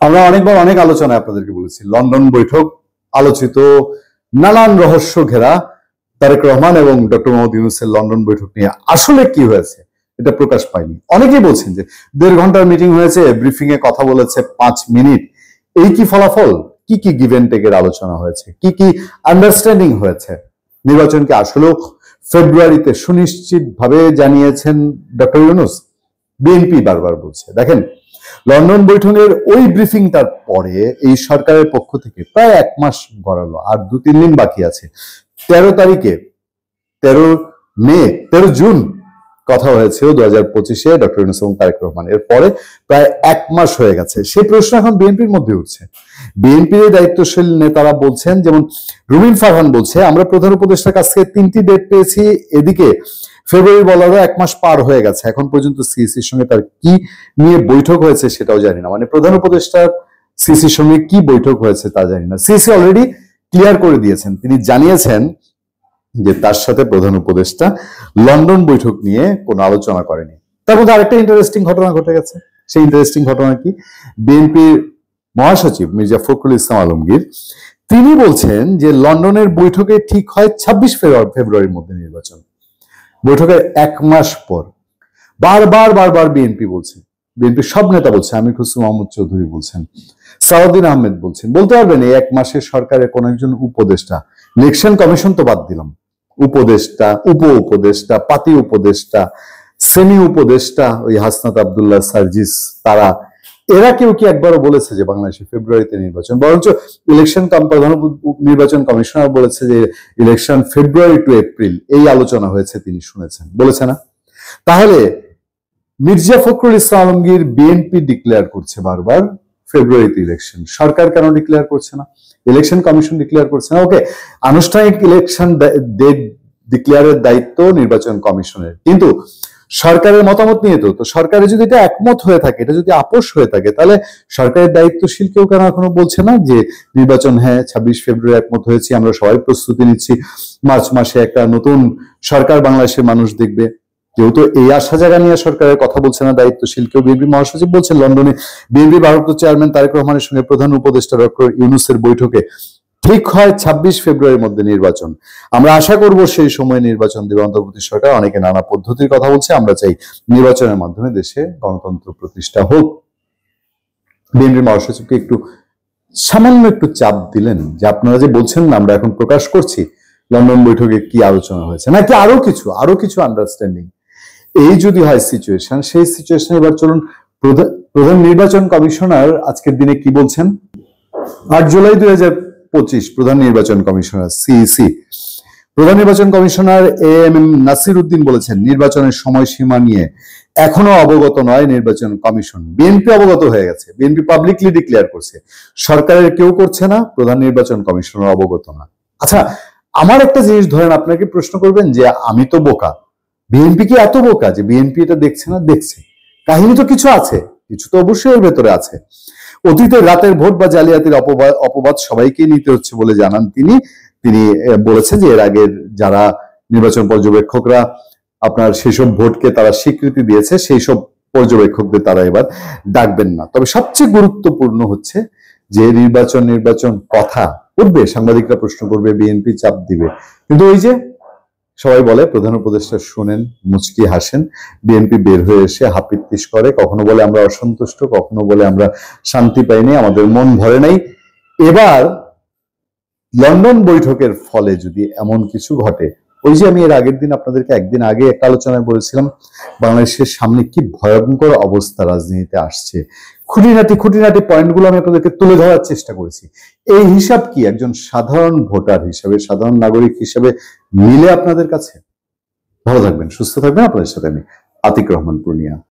আমরা অনেকবার অনেক আলোচনায় আপনাদেরকে বলেছি, লন্ডন বৈঠক আলোচিত, নানান রহস্য ঘেরা তারেক রহমান এবং ডক্টর মোহাম্মদ ইউনূসের লন্ডন বৈঠক নিয়ে আসলে কি হয়েছে এটা প্রকাশ পায়নি। অনেকেই বলছেন যে 1.5 ঘন্টার মিটিং হয়েছে, ব্রিফিং এ কথা বলেছে 5 মিনিট। এই কি ফলাফল? কি কি গিভ এন্ড টেকের আলোচনা হয়েছে, কি কি আন্ডারস্ট্যান্ডিং হয়েছে? নির্বাচনকে আসলেও ফেব্রুয়ারিতে সুনিশ্চিত ভাবে জানিয়েছেন ডক্টর ইউনূস? বিএনপি বারবার বলছে। দেখেন, লন্ডন বৈঠকের ওই ব্রিফিংটার পরে এই সরকারের পক্ষ থেকে প্রায় 1 মাস গড়ালো, আর 2-3 দিন বাকি আছে। 13 তারিখে 13 জুন কথা হয়েছিল 2025-এ ডক্টর ইউনূস এবং তারেক রহমান। এর পরে প্রায় 1 মাস হয়ে গেছে। সেই প্রশ্ন এখন বিএনপির মধ্যে উঠছে। বিএনপির দায়িত্বশীল নেতারা বলছেন, যেমন রুমিন ফারহান বলছে, আমরা প্রধান উপদেষ্টার কাছ থেকে 3টি ডেট পেয়েছি, এদিকে ফেব্রুয়ারি বলারও 1 মাস পার হয়ে গেছে, এখন পর্যন্ত সিইসির সঙ্গে তার কি নিয়ে বৈঠক হয়েছে সেটাও জানি না। মানে প্রধান উপদেষ্টার সিইসির সঙ্গে কি বৈঠক হয়েছে তা জানি না। সিইসি অলরেডি ক্লিয়ার করে দিয়েছেন, তিনি জানিয়েছেন যে তার সাথে প্রধান উপদেষ্টা লন্ডন বৈঠক নিয়ে কোনো আলোচনা করেনি। তার মধ্যে আরেকটা ইন্টারেস্টিং ঘটনা ঘটে গেছে। সেই ইন্টারেস্টিং ঘটনা কি? বিএনপির মহাসচিব মির্জা ফখরুল ইসলাম আলমগীর তিনি বলছেন যে লন্ডনের বৈঠকে ঠিক হয় 26 ফেব্রুয়ারির মধ্যে নির্বাচন। বৈঠকের 1 মাস পর বারবার বিএনপি বলছে, বিএনপির সব নেতা বলছে, আমির খসরু মাহমুদ চৌধুরী বলছেন, সালাউদ্দিন আহমেদ বলছেন। বলতে পারবেন এই 1 মাসের সরকারের কোন একজন উপদেষ্টা, ইলেকশন কমিশন তো বাদ দিলাম, উপদেষ্টা, উপ উপদেষ্টা, পাতি উপদেষ্টা, সেমি উপদেষ্টা, ওই হাসনাত আব্দুল্লাহ সার্জিস, এরা কেউ কি একবারও বলেছে যে বাংলাদেশে ফেব্রুয়ারিতে নির্বাচন? বরঞ্চ প্রধান নির্বাচন কমিশনার বলেছে যে ইলেকশন ফেব্রুয়ারি টু এপ্রিল, এই আলোচনা হয়েছে, তিনি শুনেছেন, বলেছে না? তাহলে মির্জা ফখরুল ইসলাম আলমগীর, বিএনপি ডিক্লেয়ার করছে বারবার ফেব্রুয়ারিতে ইলেকশন, সরকার কেন ডিক্লেয়ার করছে না? ইলেকশন কমিশন ডিক্লেয়ার করছে না। ওকে, আনুষ্ঠানিক ইলেকশন ডেট ডিক্লেয়ারের দায়িত্ব নির্বাচন কমিশনের, কিন্তু সরকারের মতামত নিয়ে তো সরকারের যদি এটা একমত হয়ে থাকে, এটা যদি আপোষ হয়ে থাকে, তাহলে সরকারের দায়িত্বশীল কেউ কেন এখনো বলছে না যে নির্বাচন, হ্যাঁ 26 ফেব্রুয়ারি একমত হয়েছি, আমরা সবাই প্রস্তুতি নিচ্ছি, মার্চ মাসে একটা নতুন সরকার বাংলাদেশের মানুষ দেখবে? কেউ তো এই আশা জায়গা নিয়ে সরকারের কথা বলছে না দায়িত্বশীল কেউ। বিএনপি মহাসচিব বলছেন লন্ডনে বিএনপি ভারপ্রাপ্ত চেয়ারম্যান তারেক রহমানের সঙ্গে প্রধান উপদেষ্টা ডক্টর ইউনূসের বৈঠকে ঠিক হয় 26 ফেব্রুয়ারির মধ্যে নির্বাচন। আমরা আশা করব সেই সময় নির্বাচন দেবে অন্তর্বর্তী সরকার। অনেকে নানা পদ্ধতির কথা বলছে, আমরা চাই নির্বাচনের মাধ্যমে দেশে গণতন্ত্র প্রতিষ্ঠা হোক। বিএনপি মহাসচিবকে সামান্য একটু চাপ দিলেন যে আপনারা যে বলছেন না, আমরা এখন প্রকাশ করছি লন্ডন বৈঠকে কি আলোচনা হয়েছে, নাকি আরো কিছু আন্ডারস্ট্যান্ডিং। এই যদি হয় সিচুয়েশন, সেই সিচুয়েশন এবার চলুন প্রধান নির্বাচন কমিশনার আজকের দিনে কি বলছেন। 8 জুলাই 2025 প্রধান নির্বাচন কমিশনার সিইসি, প্রধান নির্বাচন কমিশনার এএমএম নাসির উদ্দিন বলেছেন, নির্বাচনের সময়সীমা নিয়ে এখনো অবগত নয় নির্বাচন কমিশন। বিএনপি অবগত হয়ে গেছে, বিএনপি পাবলিকলি ডিক্লেয়ার করছে, সরকারের কেউ করছে না, প্রধান নির্বাচন কমিশনার অবগত না। আচ্ছা, আমার একটা জিনিস ধরেন, আপনাকে প্রশ্ন করবেন যে আমি তো বোকা, বিএনপি কি এত বোকা যে বিএনপি এটা দেখছে না? দেখছে, কাহিনী তো কিছু আছে, কিছু তো অবশ্যই এর ভেতরে আছে। অতীতের রাতের ভোট বা জালিয়াতির অপবাদ সবাইকে নিতে হচ্ছে বলে জানান তিনি বলেছেন যে এর আগের যারা নির্বাচন পর্যবেক্ষকরা আপনার সেসব ভোটকে তারা স্বীকৃতি দিয়েছে, সেই সব পর্যবেক্ষকদের তারা এবার ডাকবেন না। তবে সবচেয়ে গুরুত্বপূর্ণ হচ্ছে যে নির্বাচন কথা উঠবে, সাংবাদিকরা প্রশ্ন করবে, বিএনপি চাপ দিবে, কিন্তু ওই যে সবাই বলে প্রধান উপদেষ্টা শোনেন, মুচকি হাসেন, বিএনপি বের হয়ে এসে হাপিত্তিশ করে, কখনো বলে আমরা অসন্তুষ্ট, কখনো বলে আমরা শান্তি পাইনি, আমাদের মন ভরে নাই। এবার লন্ডন বৈঠকের ফলে যদি এমন কিছু ঘটে, ওই যে আমি এর আগের দিন আপনাদেরকে একদিন আগে একটা আলোচনায় বলেছিলাম বাংলাদেশের সামনে কি ভয়ঙ্কর অবস্থা রাজনীতিতে আসছে, খুঁটিনাটি পয়েন্টগুলো আমি আপনাদেরকে তুলে ধরার চেষ্টা করেছি। এই হিসাব কি একজন সাধারণ ভোটার হিসাবে, সাধারণ নাগরিক হিসাবে মিলে আপনাদের কাছে? ভালো থাকবেন, সুস্থ থাকবেন। আপনাদের সাথে আমি আতিক রহমান পূর্ণিয়া।